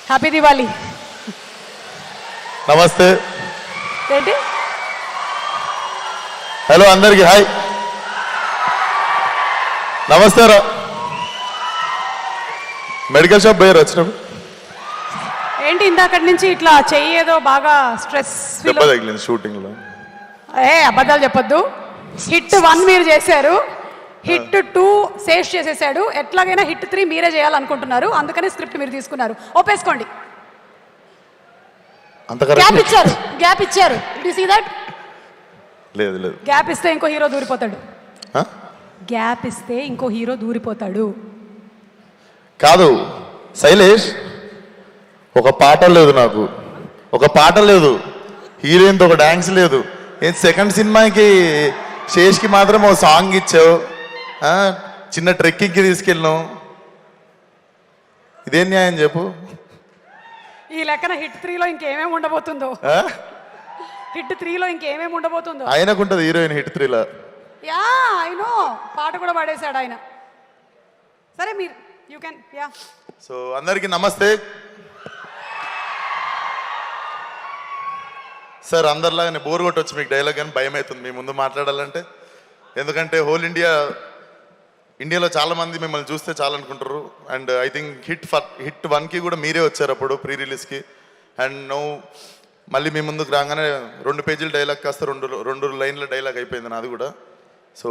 Happy Diwali. నమస్తే. ఏంటి? Hello అందరికి హాయ్. నమస్తే రా. మెడికల్ షాప్ పోయారు వచ్చినప్పుడు. ఏంటి ఇందాకటి నుంచి ఇట్లా చెయ్యి ఏదో బాగా స్ట్రెస్ దెబ్బ తగిలింది షూటింగ్ లో. అబద్ధాలు చెప్పొద్దు. హిట్ 1 మీరు చేశారు, హిట్ 2 సేష్ చేసేసాడు. ఎట్లాగైనా హిట్ 3 మీరే చేయాలనుకుంటున్నారు, అందుకని స్క్రిప్ట్ మీరు తీసుకున్నారు. ఒప్పేసుకోండి. అంత గ్యాప్ ఇచ్చారు. Do see that? లేదు లేదు. గ్యాప్ ఇస్తే ఇంకో హీరో దూరిపోతాడు. గ్యాప్ ఇస్తే ఇంకో హీరో దూరిపోతాడు. కాదు శైలేష్, ఒక పాట లేదు నాకు, ఒక పాట లేదు, హీరోయిన్తో ఒక డాన్స్ లేదు. సెకండ్ సినిమాకి శేష్కి మాత్రం ఒక సాంగ్ ఇచ్చావు, చిన్న ట్రెక్కింగ్కి తీసుకెళ్ళాం. ఇదేం న్యాయం చెప్పు? ఈ లెక్కన హిట్ 3లో ఇంకేమేమి ఉండబోతుందో. హిట్ 3లో ఇంకేమేమి ఉండబోతుందో. ఆయనకుంటది హీరోయిన్ హిట్ 3లో. యా ఐ నో, పాట కూడా పాడేశాడు ఆయన. సరే మీరు యూ కెన్. యా సో అందరికీ నమస్తే సార్. అందరిలాగానే బోర్ కొట్టొచ్చు మీకు డైలాగ్, కానీ భయం అవుతుంది మీ ముందు మాట్లాడాలంటే. ఎందుకంటే హోల్ ఇండియాలో చాలా మంది మిమ్మల్ని చూస్తే చాలా అనుకుంటారు. అండ్ ఐ థింక్ హిట్ 1కి కూడా మీరే వచ్చారు అప్పుడు ప్రీ రిలీజ్కి. అండ్ నో మళ్ళీ మీ ముందుకు రాగానే 2 పేజీల డైలాగ్ కాస్త 2 లైన్ల డైలాగ్ అయిపోయింది నాది కూడా. So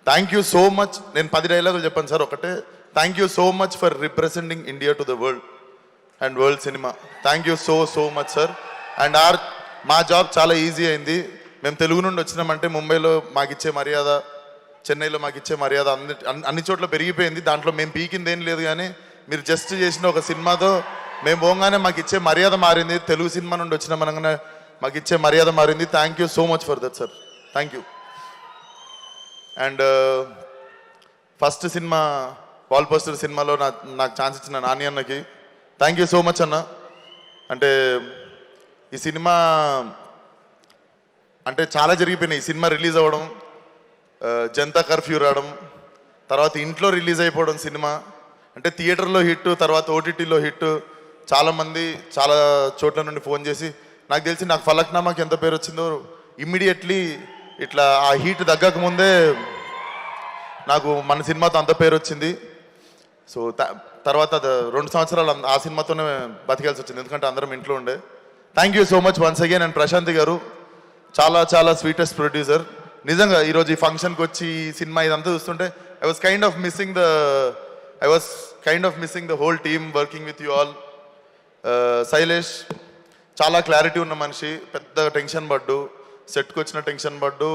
thank you so much. నేను 10 డైలాగులు చెప్పాను సార్. ఒకటే, thank you so much for representing India to the world and world cinema. Thank you so much sir. And మా జాబ్ చాలా ఈజీ అయింది. మేము తెలుగు నుండి వచ్చినామంటే ముంబైలో మాకు ఇచ్చే మర్యాద, చెన్నైలో మాకు ఇచ్చే మర్యాద అన్ని చోట్ల పెరిగిపోయింది. దాంట్లో మేము పీకింది ఏం లేదు, కానీ మీరు జస్ట్ చేసిన ఒక సినిమాతో మేము పోగానే మాకు ఇచ్చే మర్యాద మారింది. తెలుగు సినిమా నుండి వచ్చిన మనగానే మాకు ఇచ్చే మర్యాద మారింది. Thank you so much for that sir. Thank you. And first cinema wall poster సినిమాలో నాకు ఛాన్స్ ఇచ్చిన నాని అన్నకి థ్యాంక్ యూ సో మచ్ అన్న. అంటే ఈ సినిమా అంటే చాలా జరిగిపోయినాయి. ఈ సినిమా రిలీజ్ అవ్వడం, జనతా కర్ఫ్యూ రావడం, తర్వాత ఇంట్లో రిలీజ్ అయిపోవడం సినిమా. అంటే థియేటర్లో హిట్, తర్వాత ఓటీటీలో హిట్. చాలామంది చాలా చోట్ల నుండి ఫోన్ చేసి నాకు తెలిసి నాకు ఫలక్నామాకి ఎంత పేరు వచ్చిందో ఇమ్మీడియట్లీ ఇట్లా ఆ హీట్ తగ్గక ముందే నాకు మన సినిమాతో అంత పేరు వచ్చింది. సో తర్వాత 2 సంవత్సరాలు ఆ సినిమాతోనే బతికాల్సి వచ్చింది, ఎందుకంటే అందరం ఇంట్లో ఉండే. Thank you so much once again. And Prashanth garu చాలా చాలా స్వీటెస్ట్ ప్రొడ్యూసర్. నిజంగా ఈరోజు ఈ ఫంక్షన్కి వచ్చి ఈ సినిమా ఇదంతా చూస్తుంటే I was kind of missing the whole team working with you all. Shailesh చాలా క్లారిటీ ఉన్న మనిషి, పెద్ద టెన్షన్ పడ్డు, సెట్కి వచ్చిన టెన్షన్ పడ్డు,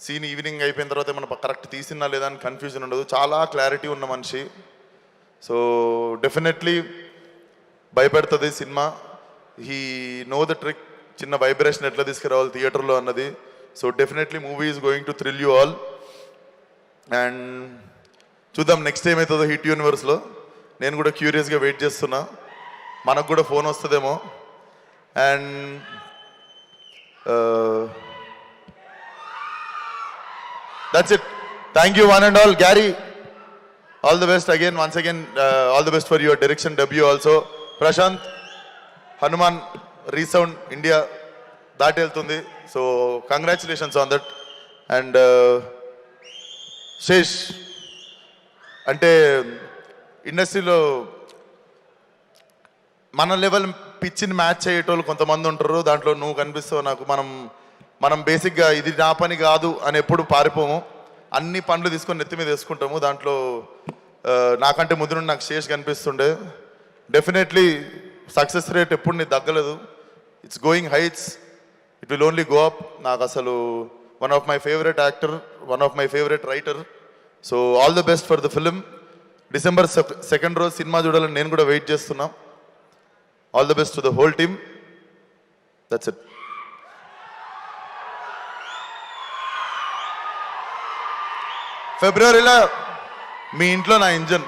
సీన్ ఈవినింగ్ అయిపోయిన తర్వాత మనం కరెక్ట్ తీసినా లేదా అని కన్ఫ్యూజన్ ఉండదు. చాలా క్లారిటీ ఉన్న మనిషి. సో డెఫినెట్లీ భయపెడుతుంది సినిమా. హీ నో ద ట్రిక్, చిన్న వైబ్రేషన్ ఎట్లా తీసుకురావాలి థియేటర్లో అన్నది. So definitely movie is going to thrill you all. And చూద్దాం నెక్స్ట్ ఏమవుతుందో హిట్ యూనివర్స్లో. నేను కూడా క్యూరియస్గా వెయిట్ చేస్తున్నా, మనకు కూడా ఫోన్ వస్తుందేమో. And that's it. Thank you one and all. Gary, all the best again, once again, all the best for your direction debut also. Prashant, Hanuman, Resound India, that heltundi. So congratulations on that. And Shesh, ante ఇండస్ట్రీలో మన level పిచ్చిని match అయ్యేటోళ్ళు కొంతమంది ఉంటారు. దాంట్లో నువ్వు కనిపిస్తావు నాకు. మనం బేసిక్గా ఇది నా పని కాదు అని ఎప్పుడు పారిపోము, అన్ని పనులు తీసుకొని నెత్తి మీద వేసుకుంటాము. దాంట్లో నాకంటే ముందు నుండి నాకు శేష్ కనిపిస్తుండే. డెఫినెట్లీ సక్సెస్ రేట్ ఎప్పుడు నీకు తగ్గలేదు. It's going heights, it will only go up. నాకు అసలు one of my favourite actor, one of my favourite writer. So all the best for the film. December 2nd రోజు సినిమా చూడాలని నేను కూడా wait చేస్తున్నా. All the best to the whole team. That's it. ఫిబ్రవరిలో మీ ఇంట్లో నా ఇంజన్.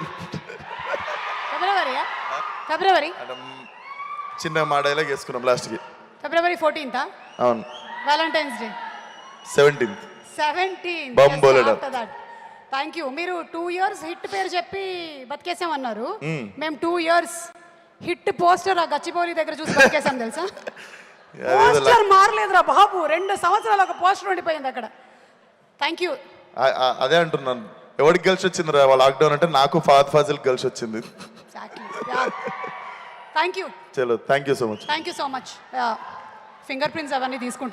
ఫిబ్రవరి చిన్న మా డైలాగ్ వేసుకున్నాం లాస్ట్కి. February 14th. అవును. Valentine's Day 17th. బంబోలెడా. Thank you. మీరు 2 years హిట్ పేరు చెప్పి బతికేసామన్నారు. మేము 2 years హిట్ పోస్టర్ ఆ గచ్చిబౌలి దగ్గర చూసి బతికేసాను తెలుసా. పోస్టర్ మారలేదురా బాబు, 2 సంవత్సరాలు ఒక పోస్టర్ ఉండిపోయింది అక్కడ. Thank you. అదే అంటున్నాను, ఎవరికి గెలిచి వచ్చింది రా లాక్డౌన్ అంటే నాకు ఫాద్ ఫాజిల్ గెలిచి వచ్చింది. Thank you. చలో thank you so much. Thank you so much. Fingerprints అవన్నీ తీసుకుంటాను.